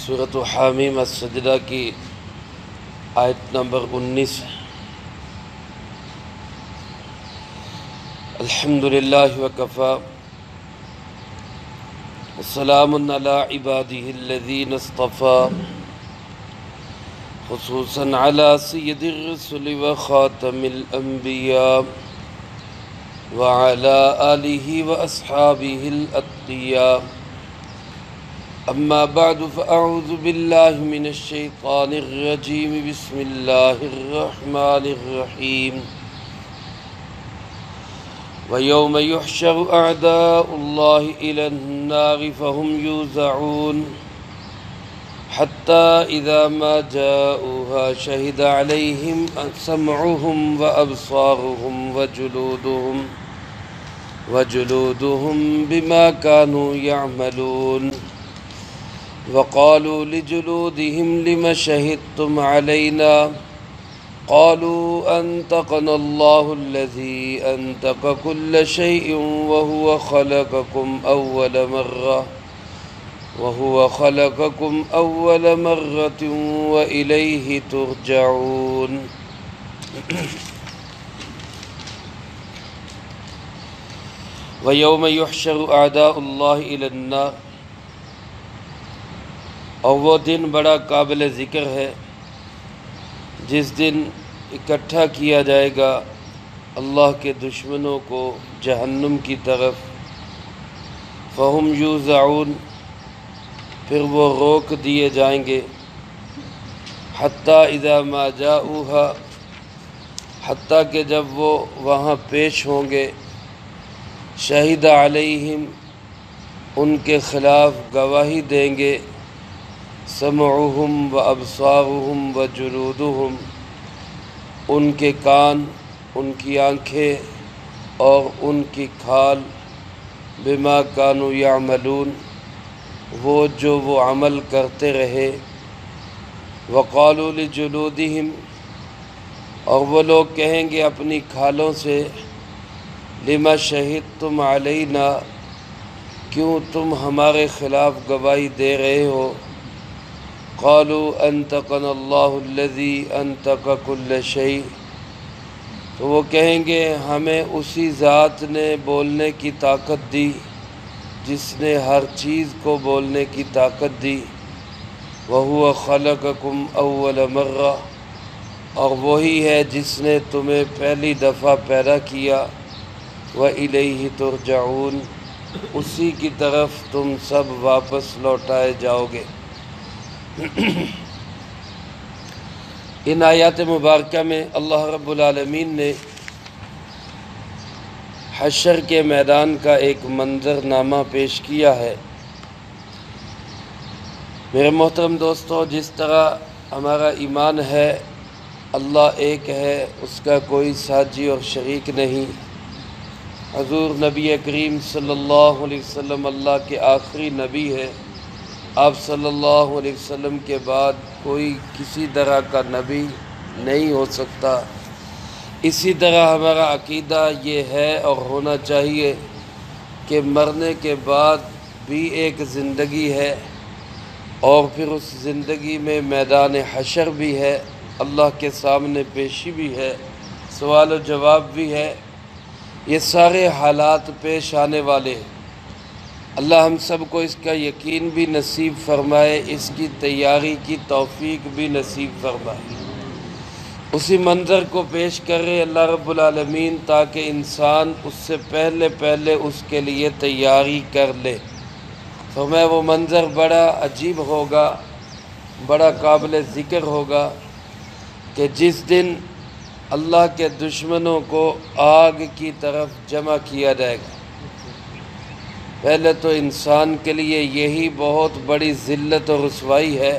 سورۃ حامیم السجدہ کی آیت نمبر 19۔ الحمدللہ وکفی وسلام علی عبادہ الذین اصطفی خصوصاً علی سید الرسل وخاتم الانبیاء وعلی آلہ واصحابہ الاتقیاء۔ اما بعد فاعوذ باللہ من الشیطان الرجیم بسم اللہ الرحمن الرحیم۔ وَيَوْمَ يُحْشَرُ أَعْدَاءُ اللَّهِ إِلَى النَّارِ فَهُمْ يُوزَعُونَ حَتَّى إِذَا مَا جَاءُوهَا شَهِدَ عَلَيْهِمْ سَمْعُهُمْ وَأَبْصَارُهُمْ وَجُلُودُهُمْ بِمَا كَانُوا يَعْمَلُونَ وَقَالُوا لِجُلُودِهِمْ لِمَ شَهِدتُّمْ عَلَيْنَا قالوا أنطقنا الله الذي أنطق كل شيء وهو خلقكم أول مرة وإليه ترجعون۔ وَيَوْمَ يُحْشَرُ أَعْدَاءُ اللَّهِ إِلَى النَّارِ، اور وہ دن بڑا قابل ذکر ہے جس دن اکٹھا کیا جائے گا اللہ کے دشمنوں کو جہنم کی طرف۔ فہم یوزعون، پھر وہ روک دیے جائیں گے۔ حتیٰ اذا ما جاؤہا، حتیٰ کہ جب وہ وہاں پیش ہوں گے، شہید علیہم، ان کے خلاف گواہی دیں گے، سمعہم و ابصارہم و جلودہم، ان کے کان، ان کی آنکھیں اور ان کی کھال، بما کانوا یعملون، وہ جو وہ عمل کرتے رہے۔ وقالوا لجلودہم، اور وہ لوگ کہیں گے اپنی کھالوں سے، لما شہدتم علینا، کیوں تم ہمارے خلاف گواہی دے رہے ہو؟ قالوا انطقنا اللہ الذی انطق کل شیء، تو وہ کہیں گے ہمیں اسی ذات نے بولنے کی طاقت دی جس نے ہر چیز کو بولنے کی طاقت دی۔ وَهُوَ خَلَقَكُمْ أَوَّلَ مَرَّةٍ، اور وہی ہے جس نے تمہیں پہلی دفعہ پیدا کیا۔ وَإِلَيْهِ تُرْجَعُونَ، اسی کی طرف تم سب واپس لوٹائے جاؤ گے۔ ان آیات مبارکہ میں اللہ رب العالمین نے حشر کے میدان کا ایک منظر نامہ پیش کیا ہے۔ میرے محترم دوستو، جس طرح ہمارا ایمان ہے اللہ ایک ہے، اس کا کوئی ساجی اور شریک نہیں، حضور نبی کریم صلی اللہ علیہ وسلم اللہ کے آخری نبی ہے، آپ صلی اللہ علیہ وسلم کے بعد کوئی کسی طرح کا نبی نہیں ہو سکتا۔ اسی طرح ہمارا عقیدہ یہ ہے اور ہونا چاہیے کہ مرنے کے بعد بھی ایک زندگی ہے، اور پھر اس زندگی میں میدان حشر بھی ہے، اللہ کے سامنے پیشی بھی ہے، سوال و جواب بھی ہے، یہ سارے حالات پیش آنے والے ہیں۔ اللہ ہم سب کو اس کا یقین بھی نصیب فرمائے، اس کی تیاری کی توفیق بھی نصیب فرمائے۔ اسی منظر کو پیش کر رہے اللہ رب العالمین تاکہ انسان اس سے پہلے اس کے لیے تیاری کر لے۔ فرمایا وہ منظر بڑا عجیب ہوگا، بڑا قابل ذکر ہوگا کہ جس دن اللہ کے دشمنوں کو آگ کی طرف جمع کیا جائے گا۔ پہلے تو انسان کے لیے یہی بہت بڑی ذلت اور رسوائی ہے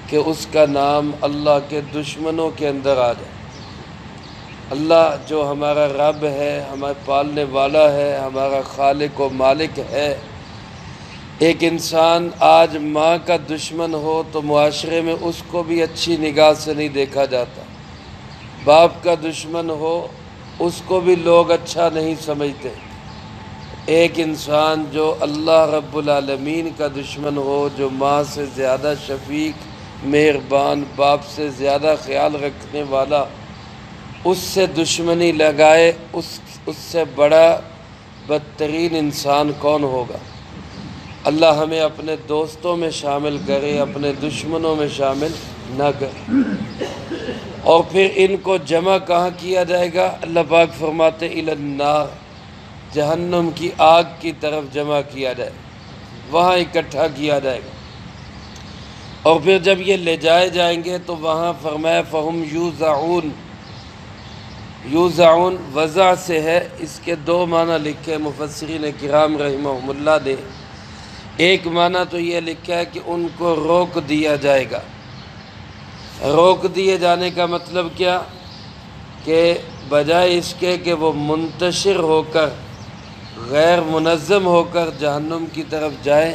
کہ اس کا نام اللہ کے دشمنوں کے اندر آ جائے۔ اللہ جو ہمارا رب ہے، ہمارے پالنے والا ہے، ہمارا خالق و مالک ہے، ایک انسان آج ماں کا دشمن ہو تو معاشرے میں اس کو بھی اچھی نگاہ سے نہیں دیکھا جاتا، باپ کا دشمن ہو اس کو بھی لوگ اچھا نہیں سمجھتے، ایک انسان جو اللہ رب العالمین کا دشمن ہو، جو ماں سے زیادہ شفیق، مہربان، باپ سے زیادہ خیال رکھنے والا، اس سے دشمنی لگائے، اس سے بڑا بدترین انسان کون ہوگا؟ اللہ ہمیں اپنے دوستوں میں شامل کرے، اپنے دشمنوں میں شامل نہ کرے۔ اور پھر ان کو جمع کہاں کیا جائے گا؟ اللہ پاک فرماتے الی النار، جہنم کی آگ کی طرف جمع کیا جائے، وہاں اکٹھا کیا جائے گا۔ اور پھر جب یہ لے جائے جائیں گے تو وہاں فرمایا فہم یوزعون، یوزعون وضع سے ہے، اس کے دو معنی لکھے مفسرین کرام رحمہم اللہ نے۔ ایک معنی تو یہ لکھا ہے کہ ان کو روک دیا جائے گا۔ روک دیے جانے کا مطلب کیا؟ کہ بجائے اس کے کہ وہ منتشر ہو کر، غیر منظم ہو کر جہنم کی طرف جائیں،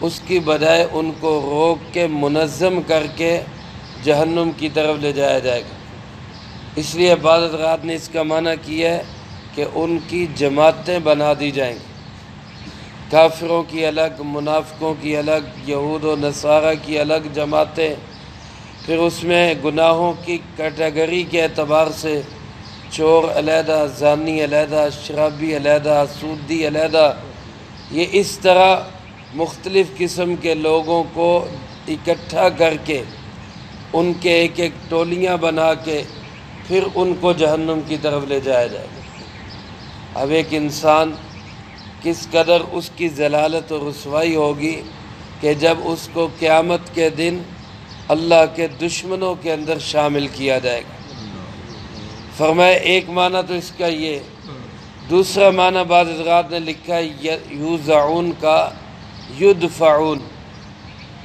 اس کی بجائے ان کو روک کے منظم کر کے جہنم کی طرف لے جایا جائے گا۔ اس لیے بعض حضرات نے اس کا معنی کیا ہے کہ ان کی جماعتیں بنا دی جائیں گی، کافروں کی الگ، منافقوں کی الگ، یہود و نصارہ کی الگ جماعتیں، پھر اس میں گناہوں کی کیٹیگری کے اعتبار سے چور علیحدہ، زانی علیحدہ، شرابی علیحدہ، سودی علیحدہ، یہ اس طرح مختلف قسم کے لوگوں کو اکٹھا کر کے ان کے ایک ایک ٹولیاں بنا کے پھر ان کو جہنم کی طرف لے جایا جائے گا۔ اب ایک انسان کس قدر اس کی ضلالت و رسوائی ہوگی کہ جب اس کو قیامت کے دن اللہ کے دشمنوں کے اندر شامل کیا جائے گا۔ فرمایا ایک معنی تو اس کا یہ، دوسرا معنی بعض حضرات نے لکھا ہے یوزعون کا یدفعون،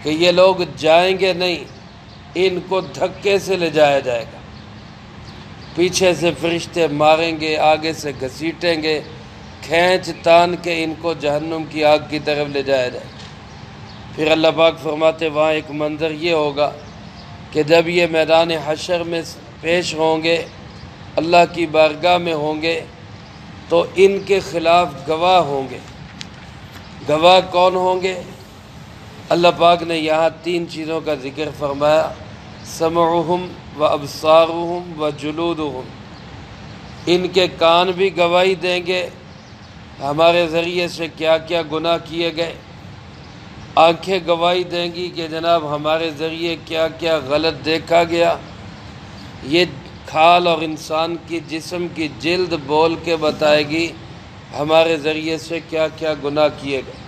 کہ یہ لوگ جائیں گے نہیں، ان کو دھکے سے لے جایا جائے گا، پیچھے سے فرشتے ماریں گے، آگے سے گھسیٹیں گے، کھینچ تان کے ان کو جہنم کی آگ کی طرف لے جایا جائے گا۔ پھر اللہ پاک فرماتے وہاں ایک منظر یہ ہوگا کہ جب یہ میدان حشر میں پیش ہوں گے، اللہ کی بارگاہ میں ہوں گے، تو ان کے خلاف گواہ ہوں گے۔ گواہ کون ہوں گے؟ اللہ پاک نے یہاں تین چیزوں کا ذکر فرمایا، سمعہم و ابصارہم و جلودہم، ان کے کان بھی گواہی دیں گے ہمارے ذریعے سے کیا کیا گناہ کیے گئے، آنکھیں گواہی دیں گی کہ جناب ہمارے ذریعے کیا کیا غلط دیکھا گیا، یہ کھال اور انسان کی جسم کی جلد بول کے بتائے گی ہمارے ذریعے سے کیا کیا گناہ کیے گئے۔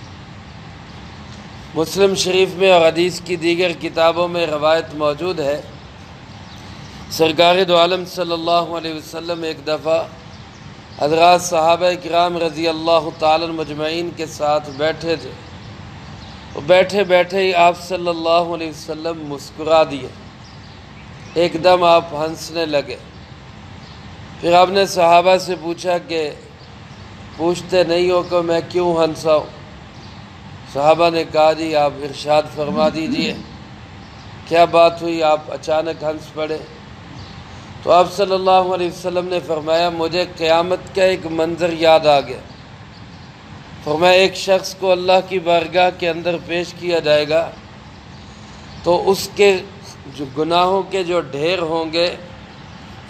مسلم شریف میں اور حدیث کی دیگر کتابوں میں روایت موجود ہے، سرکار دو عالم صلی اللہ علیہ وسلم ایک دفعہ حضرات صحابہ کرام رضی اللہ تعالی مجمعین کے ساتھ بیٹھے تھے، بیٹھے بیٹھے ہی آپ صلی اللہ علیہ وسلم مسکرا دیے، ایک دم آپ ہنسنے لگے۔ پھر آپ نے صحابہ سے پوچھا کہ پوچھتے نہیں ہو کہ میں کیوں ہنسا ہوں؟ صحابہ نے کہا جی آپ ارشاد فرما دیجئے، کیا بات ہوئی آپ اچانک ہنس پڑے؟ تو آپ صلی اللہ علیہ وسلم نے فرمایا مجھے قیامت کا ایک منظر یاد آ گیا۔ فرمایا ایک شخص کو اللہ کی بارگاہ کے اندر پیش کیا جائے گا تو اس کے جو گناہوں کے جو ڈھیر ہوں گے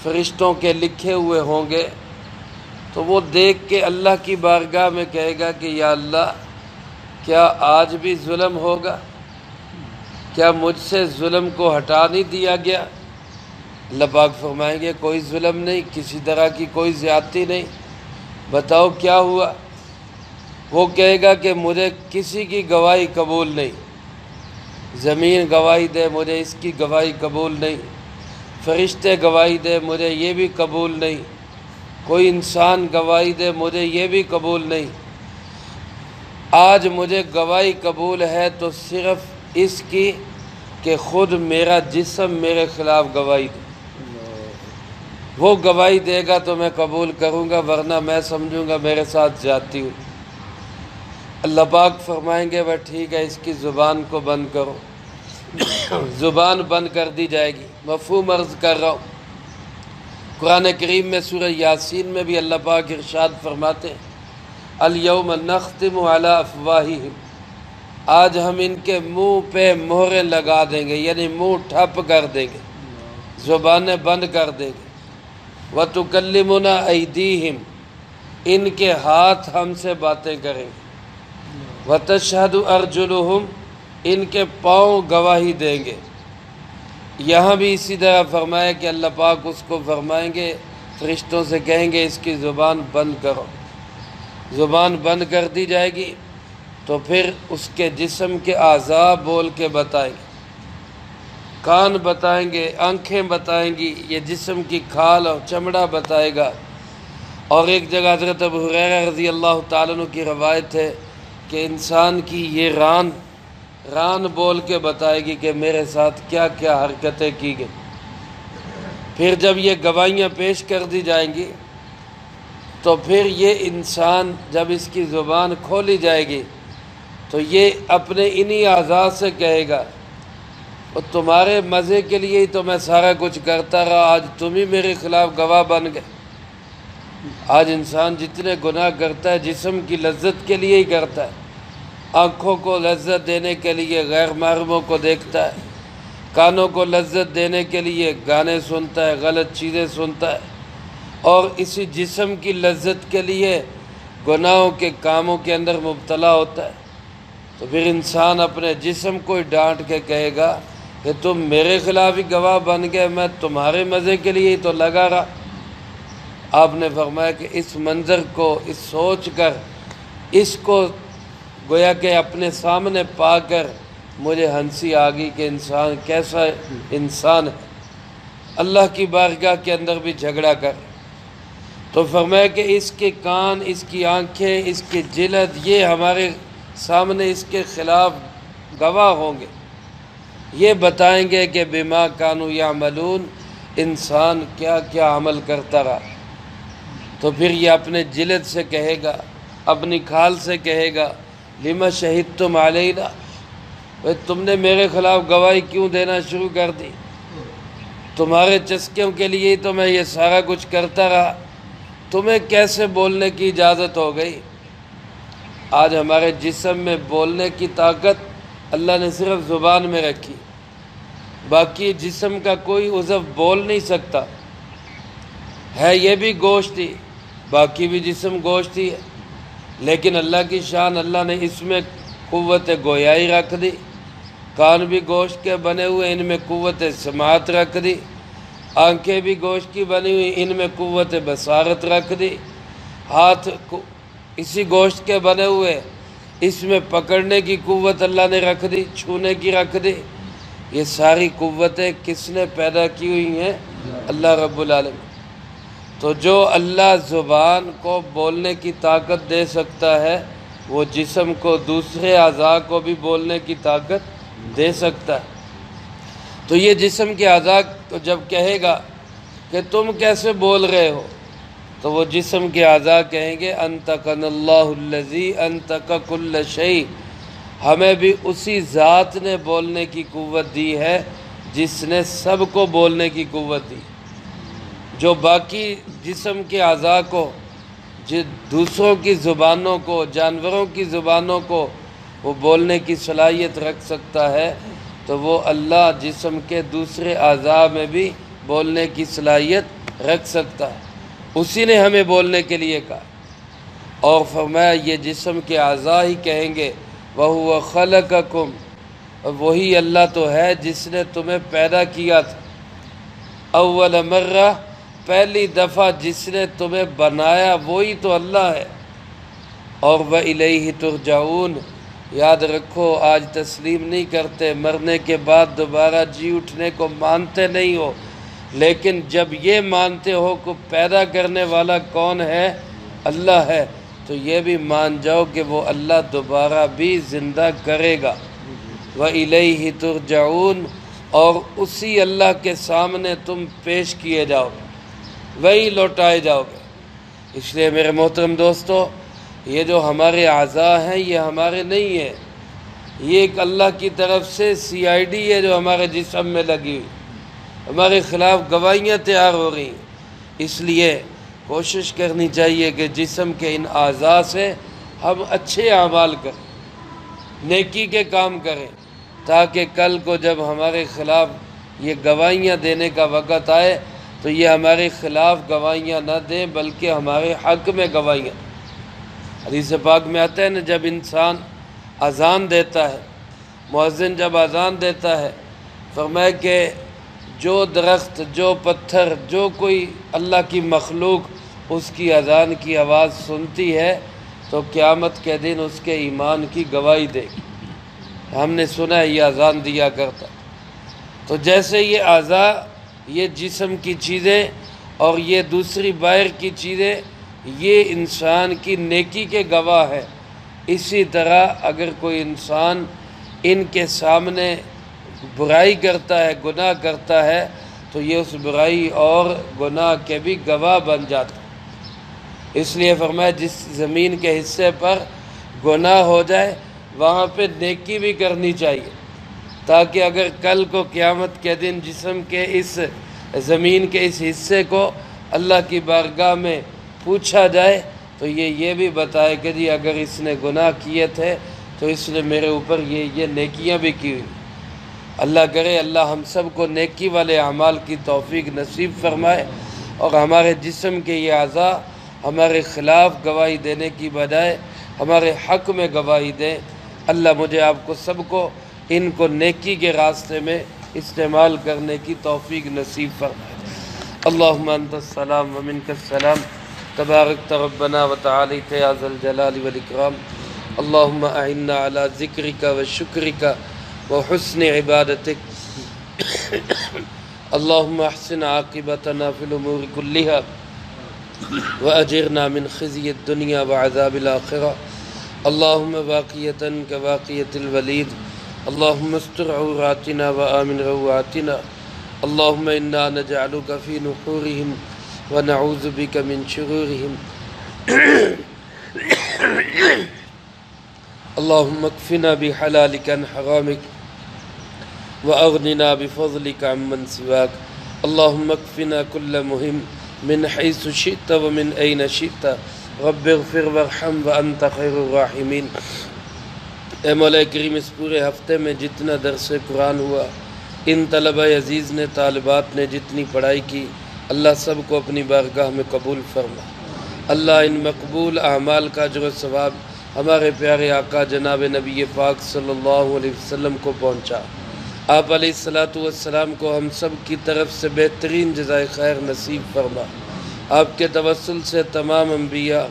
فرشتوں کے لکھے ہوئے ہوں گے، تو وہ دیکھ کے اللہ کی بارگاہ میں کہے گا کہ یا اللہ کیا آج بھی ظلم ہوگا؟ کیا مجھ سے ظلم کو ہٹا نہیں دیا گیا؟ اللہ پاک فرمائیں گے کوئی ظلم نہیں، کسی طرح کی کوئی زیادتی نہیں، بتاؤ کیا ہوا؟ وہ کہے گا کہ مجھے کسی کی گواہی قبول نہیں، زمین گواہی دے مجھے اس کی گواہی قبول نہیں، فرشتے گواہی دے مجھے یہ بھی قبول نہیں، کوئی انسان گواہی دے مجھے یہ بھی قبول نہیں، آج مجھے گواہی قبول ہے تو صرف اس کی کہ خود میرا جسم میرے خلاف گواہی دے، وہ گواہی دے گا تو میں قبول کروں گا، ورنہ میں سمجھوں گا میرے ساتھ زیادتی ہوئی۔ اللہ پاک فرمائیں گے وہ ٹھیک ہے اس کی زبان کو بند کرو، زبان بند کر دی جائے گی۔ مفہوم عرض کر رہا ہوں، قرآن کریم میں سورہ یاسین میں بھی اللہ پاک ارشاد فرماتے ہیں الیوم نختم علی افواہہم، آج ہم ان کے منہ پہ مہریں لگا دیں گے، یعنی منہ ٹھپ کر دیں گے، زبانیں بند کر دیں گے۔ وَتُكَلِّمُنَا أَيْدِيهِمْ، ان کے ہاتھ ہم سے باتیں کریں گے۔ وَتَشْهَدُ أَرْجُلُهُمْ، ان کے پاؤں گواہی دیں گے۔ یہاں بھی اسی طرح فرمایا کہ اللہ پاک اس کو فرمائیں گے، فرشتوں سے کہیں گے اس کی زبان بند کرو، زبان بند کر دی جائے گی، تو پھر اس کے جسم کے اعضاء بول کے بتائیں گے، کان بتائیں گے، آنکھیں بتائیں گی، یہ جسم کی کھال اور چمڑا بتائے گا۔ اور ایک جگہ حضرت ابو ہریرہ رضی اللہ تعالیٰ عنہ کی روایت ہے کہ انسان کی یہ ران بول کے بتائے گی کہ میرے ساتھ کیا کیا حرکتیں کی گئی۔ پھر جب یہ گواہیاں پیش کر دی جائیں گی تو پھر یہ انسان جب اس کی زبان کھولی جائے گی تو یہ اپنے انہی اعضاء سے کہے گا، اور تمہارے مزے کے لیے ہی تو میں سارا کچھ کرتا رہا، آج تم ہی میرے خلاف گواہ بن گئے۔ آج انسان جتنے گناہ کرتا ہے جسم کی لذت کے لیے ہی کرتا ہے، آنکھوں کو لذت دینے کے لیے غیر محرموں کو دیکھتا ہے، کانوں کو لذت دینے کے لیے گانے سنتا ہے، غلط چیزیں سنتا ہے، اور اسی جسم کی لذت کے لیے گناہوں کے کاموں کے اندر مبتلا ہوتا ہے۔ تو پھر انسان اپنے جسم کو ہی ڈانٹ کے کہے گا کہ تم میرے خلاف ہی گواہ بن گئے، میں تمہارے مزے کے لیے ہی تو لگا رہا۔ آپ نے فرمایا کہ اس منظر کو اس سوچ کر، اس کو گویا کہ اپنے سامنے پا کر مجھے ہنسی آ گئی کہ انسان کیسا انسان ہے، اللہ کی بارگاہ کے اندر بھی جھگڑا کر۔ تو فرمایا کہ اس کے کان، اس کی آنکھیں، اس کی جلد، یہ ہمارے سامنے اس کے خلاف گواہ ہوں گے، یہ بتائیں گے کہ بما کانوا یعملون، انسان کیا کیا عمل کرتا رہا۔ تو پھر یہ اپنے جلد سے کہے گا، اپنی کھال سے کہے گا، لما شہدتم علینا، تم نے میرے خلاف گواہی کیوں دینا شروع کر دی؟ تمہارے چسکیوں کے لیے تو میں یہ سارا کچھ کرتا رہا، تمہیں کیسے بولنے کی اجازت ہو گئی؟ آج ہمارے جسم میں بولنے کی طاقت اللہ نے صرف زبان میں رکھی، باقی جسم کا کوئی عضو بول نہیں سکتا۔ ہے یہ بھی گوشت ہی، باقی بھی جسم گوشت ہی ہے، لیکن اللہ کی شان، اللہ نے اس میں قوت گویائی رکھ دی۔ کان بھی گوشت کے بنے ہوئے، ان میں قوت سماعت رکھ دی۔ آنکھیں بھی گوشت کی بنی ہوئی، ان میں قوت بصارت رکھ دی۔ ہاتھ اسی گوشت کے بنے ہوئے، اس میں پکڑنے کی قوت اللہ نے رکھ دی، چھونے کی رکھ دی۔ یہ ساری قوتیں کس نے پیدا کی ہوئی ہیں؟ اللہ رب العالمین۔ تو جو اللہ زبان کو بولنے کی طاقت دے سکتا ہے، وہ جسم کو، دوسرے اعضاء کو بھی بولنے کی طاقت دے سکتا ہے۔ تو یہ جسم کے اعضاء کو جب کہے گا کہ تم کیسے بول رہے ہو، تو وہ جسم کے اعضاء کہیں گے انطقنا اللہ الذی انطق کل شیء، ہمیں بھی اسی ذات نے بولنے کی قوت دی ہے جس نے سب کو بولنے کی قوت دی۔ جو باقی جسم کے اعضاء کو، دوسروں کی زبانوں کو، جانوروں کی زبانوں کو وہ بولنے کی صلاحیت رکھ سکتا ہے، تو وہ اللہ جسم کے دوسرے اعضاء میں بھی بولنے کی صلاحیت رکھ سکتا ہے۔ اسی نے ہمیں بولنے کے لیے کہا، اور فرمایا یہ جسم کے اعضاء ہی کہیں گے وَهُوَ خَلَقَكُمْ، وہی اللہ تو ہے جس نے تمہیں پیدا کیا تھا، اول مرہ، پہلی دفعہ جس نے تمہیں بنایا وہی تو اللہ ہے، اور وَإِلَيْهِ تُرْجَعُونَ، یاد رکھو آج تسلیم نہیں کرتے، مرنے کے بعد دوبارہ جی اٹھنے کو مانتے نہیں ہو، لیکن جب یہ مانتے ہو کہ پیدا کرنے والا کون ہے؟ اللہ ہے، تو یہ بھی مان جاؤ کہ وہ اللہ دوبارہ بھی زندہ کرے گا۔ وَإِلَيْهِ تُرْجَعُونَ، اور اسی اللہ کے سامنے تم پیش کیے جاؤ گے، وہی لوٹائے جاؤ گے۔ اس لیے میرے محترم دوستو، یہ جو ہمارے اعضاء ہیں یہ ہمارے نہیں ہیں، یہ ایک اللہ کی طرف سے CID ہے جو ہمارے جسم میں لگی ہوئی، ہمارے خلاف گواہیاں تیار ہو رہی ہیں۔ اس لیے کوشش کرنی چاہیے کہ جسم کے ان اعضاء سے ہم اچھے اعمال کریں، نیکی کے کام کریں، تاکہ کل کو جب ہمارے خلاف یہ گواہیاں دینے کا وقت آئے تو یہ ہمارے خلاف گواہیاں نہ دیں بلکہ ہمارے حق میں گواہیاں۔ حدیث پاک میں آتا ہے نا، جب انسان اذان دیتا ہے، مؤذن جب اذان دیتا ہے، فرمایا کہ جو درخت، جو پتھر، جو کوئی اللہ کی مخلوق اس کی اذان کی آواز سنتی ہے تو قیامت کے دن اس کے ایمان کی گواہی دے گی۔ ہم نے سنا ہے یہ اذان دیا کرتا۔ تو جیسے یہ اعضاء، یہ جسم کی چیزیں اور یہ دوسری باہر کی چیزیں یہ انسان کی نیکی کے گواہ ہے، اسی طرح اگر کوئی انسان ان کے سامنے برائی کرتا ہے، گناہ کرتا ہے تو یہ اس برائی اور گناہ کے بھی گواہ بن جاتا ہے۔ اس لیے فرمایا جس زمین کے حصے پر گناہ ہو جائے وہاں پہ نیکی بھی کرنی چاہیے، تاکہ اگر کل کو قیامت کے دن جسم کے اس زمین کے اس حصے کو اللہ کی بارگاہ میں پوچھا جائے تو یہ بھی بتائے کہ جی اگر اس نے گناہ کیے تھے تو اس نے میرے اوپر یہ نیکیاں بھی کی ہوئی۔ اللہ کرے اللہ ہم سب کو نیکی والے اعمال کی توفیق نصیب فرمائے، اور ہمارے جسم کے یہ اعضاء ہمارے خلاف گواہی دینے کی بجائے ہمارے حق میں گواہی دیں۔ اللہ مجھے آپ کو سب کو ان کو نیکی کے راستے میں استعمال کرنے کی توفیق نصیب فرمائے۔ اللہم انت السلام ومنک السلام، تبارکت ربنا وتعالیت یا ذا الجلال والاکرام۔ اللہم اعنا علی ذکرک وشکرک وحسن عبادتک۔ اللہم احسن عاقبتنا فی الامور کلہا وأجرنا من خزي الدنيا وعذاب الآخرة۔ اللهم واقية كواقية الوليد، اللهم استر عوراتنا وآمن روعاتنا، اللهم إنا نجعلك في نحورهم ونعوذ بك من شرورهم۔ اللهم اكفنا بحلالك عن حرامك وأغننا بفضلك عمن سواك۔ اللهم اكفنا كل مهم من حيث شئت ومن أين شئت، رب اغفر وارحم وأنت خير الراحمين۔ اے مولا کریم، اس پورے ہفتے میں جتنا درس قرآن ہوا، ان طلبہ عزیز نے، طالبات نے جتنی پڑھائی کی، اللہ سب کو اپنی بارگاہ میں قبول فرما۔ اللہ ان مقبول اعمال کا اجر و ثواب ہمارے پیارے آقا جناب نبی پاک صلی اللہ علیہ وسلم کو پہنچا۔ آپ علیہ السلام کو ہم سب کی طرف سے بہترین جزائے خیر نصیب فرما۔ آپ کے توسل سے تمام انبیاء،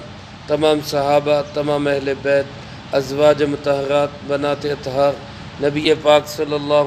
تمام صحابہ، تمام اہل بیت، ازواج مطہرات، بنات اطہار، نبی پاک صلی اللہ